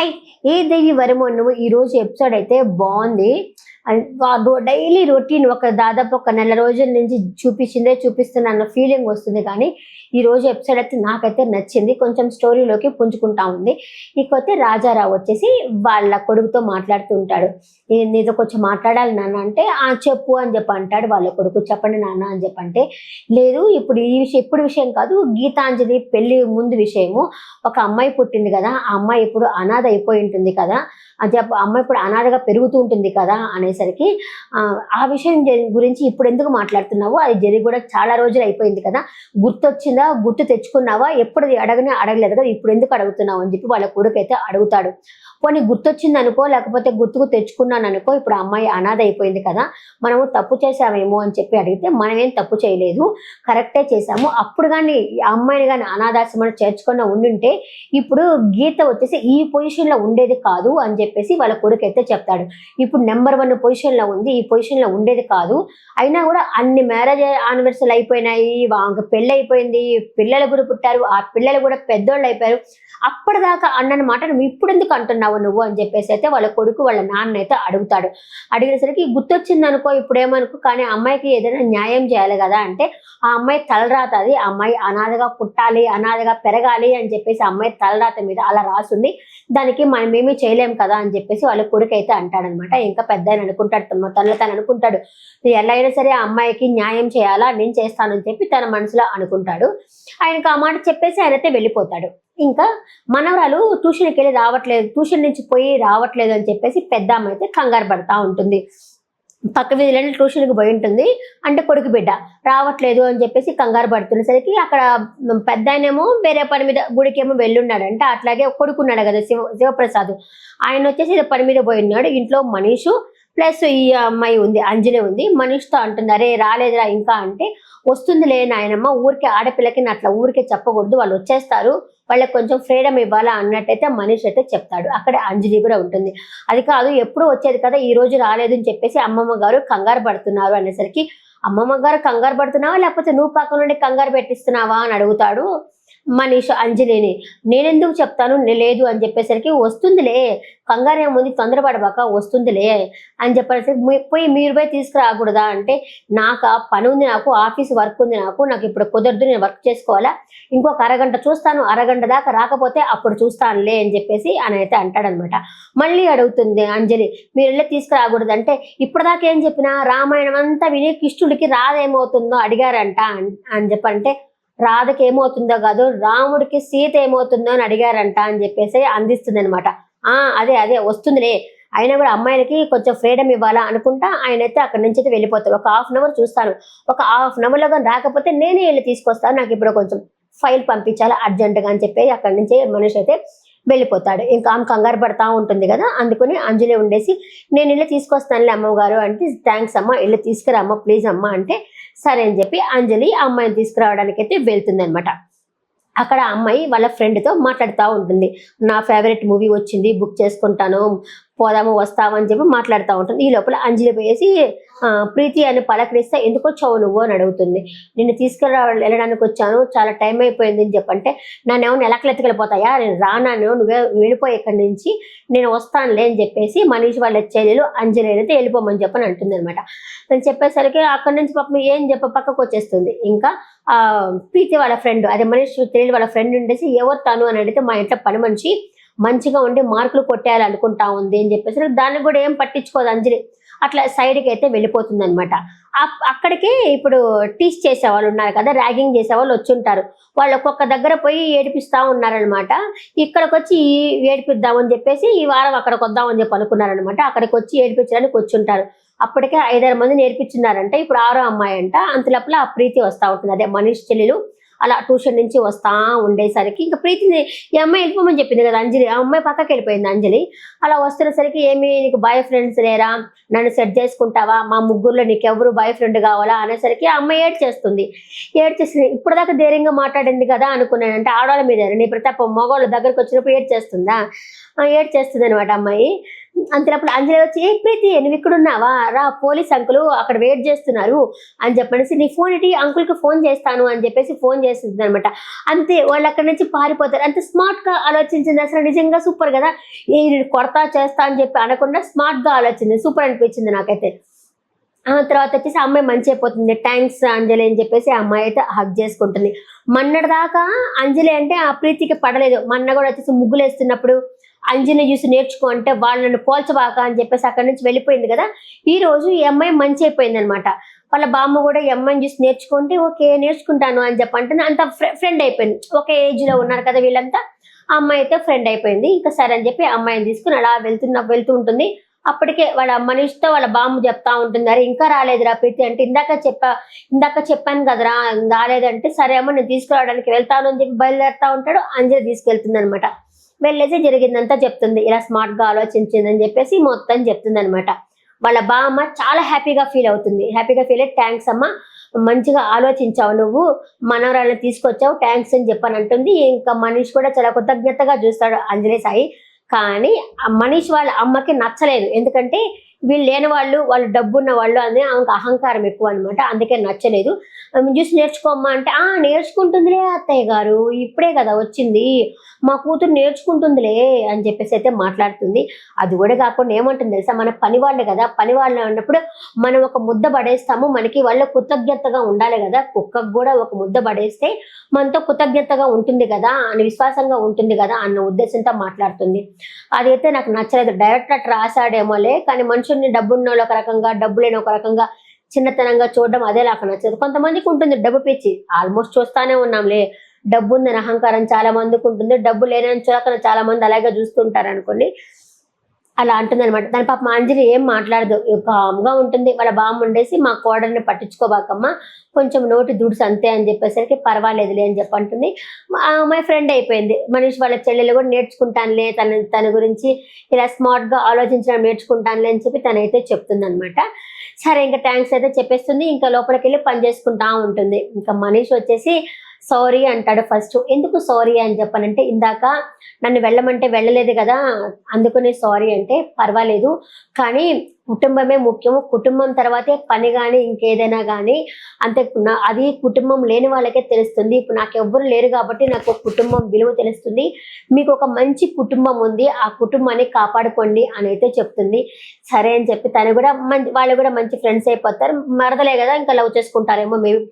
High ఏ దేవి వరము నువ్వు ఈ రోజు ఎపిసోడ్ అయితే బాగుంది. డైలీ రొటీన్ దాదాపు ఒక నెల రోజుల నుంచి చూపిస్తున్న ఫీలింగ్ వస్తుంది. కానీ ఈ రోజు ఎపిసోడ్ అయితే నాకైతే నచ్చింది. కొంచెం స్టోరీలోకి పుంజుకుంటా ఉంది. ఇకపోతే రాజారావు వచ్చేసి వాళ్ళ కొడుకుతో మాట్లాడుతూ ఉంటాడు. నీతో కొంచెం మాట్లాడాలి నాన్న అంటే చెప్పు అని చెప్పి అంటాడు. వాళ్ళ కొడుకు చెప్పండి నాన్న అని చెప్పంటే లేదు ఇప్పుడు ఈ విషయం ఇప్పుడు విషయం కాదు, గీతాంజలి పెళ్లి ముందు విషయము. ఒక అమ్మాయి పుట్టింది కదా, ఆ అమ్మాయి ఇప్పుడు అనాథ అయిపోయి ఉంటుంది కదా, అది అమ్మాయి ఇప్పుడు అనాథగా పెరుగుతూ ఉంటుంది కదా అనేసరికి ఆ విషయం గురించి ఇప్పుడు ఎందుకు మాట్లాడుతున్నావు, అది జరిగి కూడా చాలా రోజులు అయిపోయింది కదా, గుర్తొచ్చిందా, గుర్తు తెచ్చుకున్నావా, ఎప్పుడు అడగలేదు కదా, ఇప్పుడు ఎందుకు అడుగుతున్నావు అని చెప్పి వాళ్ళ కొడుకు అయితే అడుగుతాడు. పోనీ గుర్తొచ్చింది అనుకో, లేకపోతే గుర్తుకు తెచ్చుకున్నాను అనుకో, ఇప్పుడు అమ్మాయి అనాథ అయిపోయింది కదా, మనము తప్పు చేసామేమో అని చెప్పి అడిగితే మనమేం తప్పు చేయలేదు, కరెక్టే చేసాము. అప్పుడు కానీ అమ్మాయిని కానీ అనాథాశ్రమంలో చేర్చుకున్న ఉండుంటే ఇప్పుడు గీత వచ్చేసి ఈ పొజిషన్లో ఉండేది కాదు అని చెప్పేసి వాళ్ళ కొడుకు అయితే చెప్తాడు. ఇప్పుడు నెంబర్ 1 పొజిషన్లో ఉంది, ఈ పొజిషన్లో ఉండేది కాదు. అయినా కూడా అన్ని మ్యారేజ్ యానివర్సరీలు అయిపోయినాయి, పెళ్ళి అయిపోయింది, పిల్లలు కూడా పుట్టారు, ఆ పిల్లలు కూడా పెద్దోళ్ళు అయిపోయారు, అప్పటిదాకా అన్నని మాట నువ్వు ఇప్పుడు ఎందుకు అంటున్నావు నువ్వు అని చెప్పేసి అయితే వాళ్ళ కొడుకు వాళ్ళ నాన్న అయితే అడుగుతాడు. అడిగేసరికి గుర్తొచ్చింది అనుకో, ఇప్పుడేమనుకో, కానీ అమ్మాయికి ఏదైనా న్యాయం చేయాలి కదా అంటే ఆ అమ్మాయి తలరాత, అది ఆ అమ్మాయి అనాథగా పుట్టాలి, అనాథగా పెరగాలి అని చెప్పేసి అమ్మాయి తలరాత మీద అలా రాసుంది, దానికి మనమేమీ చేయలేం కదా అని చెప్పేసి వాళ్ళ కొడుకు అయితే అంటాడనమాట. ఇంకా పెద్ద ఆయన అనుకుంటాడు, తను అనుకుంటాడు ఎలా అయినా సరే ఆ అమ్మాయికి న్యాయం చేయాలా, నేను చేస్తానని చెప్పి తన మనసులో అనుకుంటాడు. ఆయనకు ఆ మాట చెప్పేసి ఆయనైతే వెళ్ళిపోతాడు. ఇంకా మనవరాలు ట్యూషన్కి వెళ్ళి రావట్లేదు, ట్యూషన్ నుంచి పోయి రావట్లేదు అని చెప్పేసి పెద్ద అమ్మ అయితే కంగారు పడతా ఉంటుంది. పక్క వీధిలోనే ట్యూషన్కి పోయి ఉంటుంది, అంటే కొడుకు బిడ్డ రావట్లేదు అని చెప్పేసి కంగారు పడుతున్నసరికి అక్కడ పెద్ద ఆయనేమో వేరే పని మీద గుడికేమో వెళ్ళున్నాడు. అంటే అట్లాగే కొడుకున్నాడు కదా శివప్రసాద్, ఆయన వచ్చేసి పని మీద పోయి ఉన్నాడు. ఇంట్లో మనీషు ప్లస్ ఈ అమ్మాయి ఉంది, అంజలి ఉంది. మనీష్తో అంటుంది, అరే రాలేదురా ఇంకా అంటే, వస్తుందిలే నాయనమ్మ, ఊరికే ఆడపిల్లకి అట్లా ఊరికే చెప్పకూడదు, వాళ్ళు వచ్చేస్తారు, వాళ్ళకి కొంచెం ఫ్రీడమ్ ఇవ్వాలా అన్నట్టయితే మనీష్ అయితే చెప్తాడు. అక్కడ అంజలి కూడా ఉంటుంది. అది కాదు ఎప్పుడు వచ్చేది కదా, ఈ రోజు రాలేదు అని చెప్పేసి అమ్మమ్మ గారు కంగారు పడుతున్నారు అనేసరికి, అమ్మమ్మ గారు కంగారు పడుతున్నావా లేకపోతే నువ్వు పక్క నుండి కంగారు పెట్టిస్తున్నావా అని అడుగుతాడు మనీష్ అంజలిని. నేనెందుకు చెప్తాను లేదు అని చెప్పేసరికి, వస్తుందిలే కంగారు ఏముంది, తొందరపడబాక వస్తుందిలే అని చెప్పేసరికి, పోయి మీరు పోయి తీసుకురాకూడదా అంటే, నాకు పని ఉంది, నాకు ఆఫీస్ వర్క్ ఉంది, నాకు ఇప్పుడు కుదరదు, నేను వర్క్ చేసుకోవాలా, ఇంకొక అరగంట చూస్తాను, అరగంట దాకా రాకపోతే అప్పుడు చూస్తానులే అని చెప్పేసి అని అయితే అంటాడనమాట. మళ్ళీ అడుగుతుంది అంజలి, మీరు వెళ్ళి తీసుకురాకూడదు అంటే, ఇప్పటిదాకా ఏం చెప్పినా రామాయణం అంతా విని కృష్ణుడికి రాధేమవుతుందో అడిగారంట అని చెప్పంటే, రాధకి ఏమవుతుందో కాదు, రాముడికి సీత ఏమవుతుందో అని అడిగారంట అని చెప్పేసి అందిస్తుంది అనమాట. అదే వస్తుందిలే, అయినా కూడా అమ్మాయిలకి కొంచెం ఫ్రీడమ్ ఇవ్వాలా అనుకుంటా ఆయనైతే అక్కడి నుంచి అయితే వెళ్ళిపోతాడు. ఒక హాఫ్ అన్ అవర్ చూస్తాను, ఒక హాఫ్ అన్ అవర్లో కానీ రాకపోతే నేనే వెళ్ళి తీసుకొస్తాను, నాకు ఇప్పుడు కొంచెం ఫైల్ పంపించాలి అర్జెంటుగా అని చెప్పి అక్కడి నుంచి మనిషి అయితే వెళ్ళిపోతాడు. ఇంకా ఆమె కంగారు పడతా ఉంటుంది కదా, అందుకని అంజలి ఉండేసి, నేను వెళ్ళి తీసుకొస్తానులే అమ్మగారు అంటే, థ్యాంక్స్ అమ్మ, వెళ్ళి తీసుకురామ్మ ప్లీజ్ అమ్మ అంటే, సరే అని చెప్పి అంజలి అమ్మాయిని తీసుకురావడానికి అయితే వెళ్తుంది అనమాట. అక్కడ అమ్మాయి వాళ్ళ ఫ్రెండ్తో మాట్లాడుతూ ఉంటుంది. నా ఫేవరెట్ మూవీ వచ్చింది, బుక్ చేసుకుంటాను, పోదాము వస్తాము అని చెప్పి మాట్లాడుతూ ఉంటుంది. ఈ లోపల అంజలి పోయేసి ప్రీతి అని పలకరిస్తే, ఎందుకు వచ్చావు నువ్వు అని అడుగుతుంది. నిన్ను వెళ్ళడానికి వచ్చాను, చాలా టైం అయిపోయింది అని చెప్పంటే, నన్ను ఏమన్నా ఎలకలెత్తుకెళ్ళిపోతాయా, నేను రానాను, నువ్వే వెళ్ళిపోయి ఇక్కడి నుంచి, నేను వస్తానులే అని చెప్పేసి మనీష్ వాళ్ళ చెల్లెలు అంజలి అయితే వెళ్ళిపోమని చెప్పని అంటుంది అనమాట. నేను చెప్పేసరికి అక్కడి నుంచి పాపం ఏం పక్కకు వచ్చేస్తుంది. ఇంకా ప్రీతి వాళ్ళ ఫ్రెండ్, అదే మనీష్ చెల్లెలు వాళ్ళ ఫ్రెండ్ ఉండేసి, ఎవరు తను అని అడిగితే, మా ఇంట్లో పని మనిషి, మంచిగా ఉండి మార్కులు కొట్టేయాలి అనుకుంటా ఉంది అని చెప్పేసి దాన్ని కూడా ఏం పట్టించుకోదు అంజలి, అట్లా సైడ్కి అయితే వెళ్ళిపోతుంది అనమాట. అక్కడికి ఇప్పుడు టీచ్ చేసేవాళ్ళు ఉన్నారు కదా, ర్యాగింగ్ చేసేవాళ్ళు వచ్చి ఉంటారు, వాళ్ళు ఒక్కొక్క దగ్గర పోయి ఏడిపిస్తూ ఉన్నారనమాట. ఇక్కడికి వచ్చి ఏడిపిద్దామని చెప్పేసి ఈ వారం అక్కడికి వద్దామని చెప్పి అనుకున్నారనమాట. అక్కడికి వచ్చి ఏడిపించడానికి వచ్చి ఉంటారు. అప్పటికే 5-6 మంది నేర్పించున్నారంట, ఇప్పుడు 6వ అమ్మాయి అంట. అంతలోపల ఆ ప్రీతి వస్తూ ఉంటుంది, అదే మనీష్ చెల్లెలు అలా ట్యూషన్ నుంచి వస్తా ఉండేసరికి ఇంకా ప్రీతిని ఈ అమ్మాయి వెళ్ళిపోమని చెప్పింది కదా అంజలి, ఆ అమ్మాయి పక్కకి వెళ్ళిపోయింది అంజలి. అలా వస్తున్నసరికి, ఏమి నీకు బాయ్ ఫ్రెండ్స్ లేరా, నన్ను సెట్ చేసుకుంటావా, మా ముగ్గురులో నీకు ఎవరు బాయ్ ఫ్రెండ్ కావాలా అనేసరికి ఆ అమ్మాయి ఏడ్చేస్తుంది. ఇప్పటిదాకా ధైర్యంగా మాట్లాడింది కదా అనుకున్నాను, అంటే ఆడవాళ్ళ మీద నీ ప్రతాపం మగవాళ్ళ దగ్గరకు వచ్చినప్పుడు ఏడ్చేస్తుంది అనమాట అమ్మాయి. అంతేప్పుడు అంజలి వచ్చి, ఏ ప్రీతి నువ్వు ఇక్కడ ఉన్నావా, రా పోలీస్ అంకులు అక్కడ వెయిట్ చేస్తున్నారు అని చెప్పనేసి, నీ ఫోన్ ఇటీ అంకుల్కి ఫోన్ చేస్తాను అని చెప్పేసి ఫోన్ చేస్తుంది అనమాట. అంతే, వాళ్ళు అక్కడ నుంచి పారిపోతారు. అంత స్మార్ట్ గా ఆలోచించింది, అసలు నిజంగా సూపర్ కదా. ఏ కొడతా చేస్తా అని చెప్పి అనకుండా స్మార్ట్ గా ఆలోచించింది, సూపర్ అనిపించింది నాకైతే. తర్వాత వచ్చేసి ఆ అమ్మాయి మంచి అయిపోతుంది, థ్యాంక్స్ అంజలి అని చెప్పేసి ఆ అమ్మాయి అయితే హగ్ చేసుకుంటుంది. మొన్నటి దాకా అంజలి అంటే ఆ ప్రీతికి పడలేదు. మొన్న కూడా వచ్చేసి ముగ్గులు వేస్తున్నప్పుడు అంజలిని చూసి నేర్చుకో అంటే వాళ్ళు నన్ను పోల్చబాక అని చెప్పేసి అక్కడి నుంచి వెళ్ళిపోయింది కదా. ఈ రోజు ఈ అమ్మాయి మంచి అయిపోయింది అనమాట. వాళ్ళ బామ్మ కూడా ఈ అమ్మాయిని చూసి నేర్చుకుంటే ఓకే నేర్చుకుంటాను అని చెప్పంటే అంత ఫ్రెండ్ అయిపోయింది. ఒకే ఏజ్ లో ఉన్నారు కదా వీళ్ళంతా. ఆ అమ్మాయి అయితే ఫ్రెండ్ అయిపోయింది. ఇంకా సరే అని చెప్పి అమ్మాయిని తీసుకుని అలా వెళ్తూ ఉంటుంది. అప్పటికే వాళ్ళ మనీష్తో వాళ్ళ బామ్మ చెప్తా ఉంటుంది, అరే ఇంకా రాలేదురా ప్రీతి అంటే, ఇందాక చెప్పాను కదరా రాలేదంటే, సరే అమ్మ నేను తీసుకురావడానికి వెళ్తాను అని చెప్పి బయలుదేరుతా ఉంటాడు. అంజలి తీసుకెళ్తుంది అనమాట. వెళ్ళేసి జరిగిందంతా చెప్తుంది, ఇలా స్మార్ట్ గా ఆలోచించిందని చెప్పేసి మొత్తం చెప్తుంది అనమాట. వాళ్ళ బామ్మ చాలా హ్యాపీగా ఫీల్ అవుతుంది. హ్యాపీగా ఫీల్ అయ్యి, థ్యాంక్స్ అమ్మ, మంచిగా ఆలోచించావు, నువ్వు మనవరాలను తీసుకొచ్చావు, థ్యాంక్స్ అని చెప్పని అంటుంది. ఇంకా మనీష్ కూడా చాలా కృతజ్ఞతగా చూస్తాడు అంజలి సాయి. కానీ మనీష్ వాళ్ళ అమ్మకి నచ్చలేదు. ఎందుకంటే వీళ్ళు లేని వాళ్ళు డబ్బు ఉన్న వాళ్ళు అని ఆమెకు అహంకారం ఎక్కువ అనమాట. అందుకే నచ్చలేదు. చూసి నేర్చుకోమ్మా అంటే, నేర్చుకుంటుందిలే అత్తయ్య గారు, ఇప్పుడే కదా వచ్చింది, మా కూతురు నేర్చుకుంటుందిలే అని చెప్పేసి అయితే మాట్లాడుతుంది. అది కూడా కాకుండా ఏమంటుంది తెలుసా, మన పని వాళ్ళు కదా, పని వాళ్ళు అన్నప్పుడు మనం ఒక ముద్ద పడేస్తాము, మనకి వాళ్ళ కృతజ్ఞతగా ఉండాలి కదా. కుక్కకు కూడా ఒక ముద్ద పడేస్తే మనతో కృతజ్ఞతగా ఉంటుంది కదా అని, విశ్వాసంగా ఉంటుంది కదా అన్న ఉద్దేశంతో మాట్లాడుతుంది. అదైతే నాకు నచ్చలేదు. డైరెక్ట్ అట్లా రాశాడేమోలే, కానీ మనుషుల్ని డబ్బున్న వాళ్ళు ఒక రకంగా, డబ్బు లేని ఒక రకంగా చిన్నతనంగా చూడడం అదే నాకు నచ్చదు. కొంతమందికి ఉంటుంది డబ్బు పిచ్చి, ఆల్మోస్ట్ చూస్తానే ఉన్నాంలే. డబ్బు ఉందని అహంకారం చాలా మందికి ఉంటుంది, డబ్బు లేనని చూడక చాలా మంది అలాగే చూస్తుంటారు అనుకోండి. అలా అంటుంది అనమాట. దాని పాప అంజలి ఏం మాట్లాడదు, కామ్గా ఉంటుంది. వాళ్ళ బామ్మ ఉండేసి, మా కోడల్ని పట్టించుకోబాకమ్మా, కొంచెం నోటి దుడుసు అంతే అని చెప్పేసరికి పర్వాలేదులే అని చెప్పి అంటుంది. మై ఫ్రెండ్ అయిపోయింది. మనీష్ వాళ్ళ చెల్లెలు కూడా నేర్చుకుంటానులే, తన గురించి ఇలా స్మార్ట్ గా ఆలోచించడం నేర్చుకుంటానులే అని చెప్పి తనైతే చెప్తుంది అనమాట. సరే ఇంకా థ్యాంక్స్ అయితే చెప్పేస్తుంది. ఇంకా లోపలికి వెళ్ళి పని చేసుకుంటా ఉంటుంది. ఇంకా మనీష్ వచ్చేసి సారీ అంటాడు ఫస్ట్. ఎందుకు సారీ అని చెప్పానంటే, ఇందాక నన్ను వెళ్ళమంటే వెళ్ళలేదు కదా, అందుకనే సారీ అంటే, పర్వాలేదు కానీ కుటుంబమే ముఖ్యము, కుటుంబం తర్వాతే పని కానీ ఇంకేదైనా కానీ. అంతే, అది కుటుంబం లేని వాళ్ళకే తెలుస్తుంది. ఇప్పుడు నాకు ఎవ్వరు లేరు కాబట్టి నాకు కుటుంబం విలువ తెలుస్తుంది. మీకు ఒక మంచి కుటుంబం ఉంది, ఆ కుటుంబాన్ని కాపాడుకోండి అని అయితే చెప్తుంది. సరే అని చెప్పి తను కూడా వాళ్ళు కూడా మంచి ఫ్రెండ్స్ అయిపోతారు. మరదలే కదా, ఇంకా లవ్ చేసుకుంటారేమో మేబీ,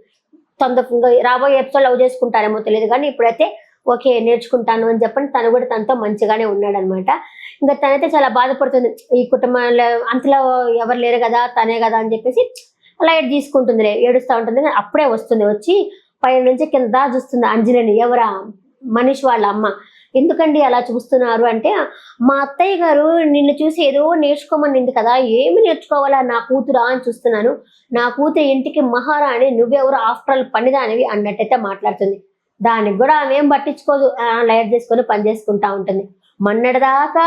తొందరగా రాబోయే ఎపిసోడ్ లవ్ చేసుకుంటారేమో తెలియదు. కానీ ఇప్పుడైతే ఓకే నేర్చుకుంటాను అని చెప్పని తను కూడా తనతో మంచిగానే ఉన్నాడనమాట. ఇంకా తనైతే చాలా బాధపడుతుంది, ఈ కుటుంబంలో అంతలో ఎవరు లేరు కదా, తనే కదా అని చెప్పేసి లైట్ తీసుకుంటుంది, ఏడుస్తూ ఉంటుంది. అప్పుడే వచ్చి పైన నుంచి కింద చూస్తుంది అంజలిని. ఎవరా, మనీష్ వాళ్ళ అమ్మ. ఎందుకండి అలా చూస్తున్నారు అంటే, మా అత్తయ్య గారు నిన్ను చూసి ఏదో నేర్చుకోమనింది కదా, ఏమి నేర్చుకోవాలా నా కూతురా అని చూస్తున్నాను, నా కూతురు ఇంటికి మహారాణి, నువ్వెవరు ఆఫ్టర్ ఆల్ పనిదానివి అన్నట్టయితే మాట్లాడుతుంది. దానికి కూడా ఆమె ఏం పట్టించుకోదు, లైట్ చేసుకొని పని చేసుకుంటా ఉంటుంది. మొన్నటిదాకా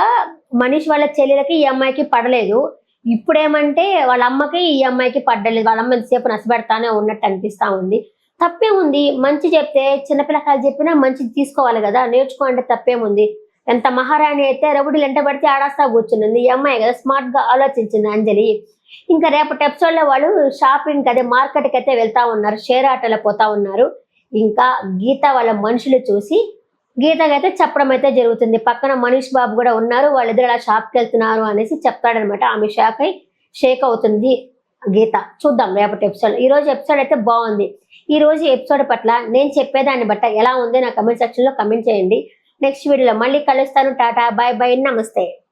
మనీష్ వాళ్ళ చెల్లెలకి ఈ అమ్మాయికి పడలేదు, ఇప్పుడేమంటే వాళ్ళ అమ్మకి ఈ అమ్మాయికి పడ్డలేదు. వాళ్ళ అమ్మ ఎంతసేపు నచ్చబెడతానే ఉన్నట్టు అనిపిస్తా ఉంది. తప్పేముంది, మంచి చెప్తే చిన్నపిల్లకాయలు చెప్పినా మంచిది తీసుకోవాలి కదా, నేర్చుకో అంటే తప్పేముంది. ఎంత మహారాణి అయితే రౌడీలు ఎంట పడితే ఆడాస్తా కూర్చుంది. ఈ అమ్మాయి కదా స్మార్ట్ గా ఆలోచించింది అంజలి. ఇంకా రేపటి ఎపిసోడ్ లో వాళ్ళు షాపింగ్ అదే మార్కెట్కి అయితే వెళ్తా ఉన్నారు, షేర్ ఆటోలో పోతా ఉన్నారు. ఇంకా గీత వాళ్ళ మనుషులు చూసి గీతకైతే చెప్పడం అయితే జరుగుతుంది. పక్కన మనీష్ బాబు కూడా ఉన్నారు, వాళ్ళిద్దరు అలా షాప్కి వెళ్తున్నారు అనేసి చెప్తాడనమాట. ఆమె షేక్ అవుతుంది గీత. చూద్దాం రేపటి ఎపిసోడ్. ఈ రోజు ఎపిసోడ్ అయితే బాగుంది. ఈ రోజు ఎపిసోడ్ పట్ల నేను చెప్పేదాన్ని బట్ట ఎలా ఉంది నా కమెంట్ సెక్షన్ లో కమెంట్ చేయండి. నెక్స్ట్ వీడియోలో మళ్ళీ కలుస్తాను. టాటా, బాయ్ బాయ్, నమస్తే.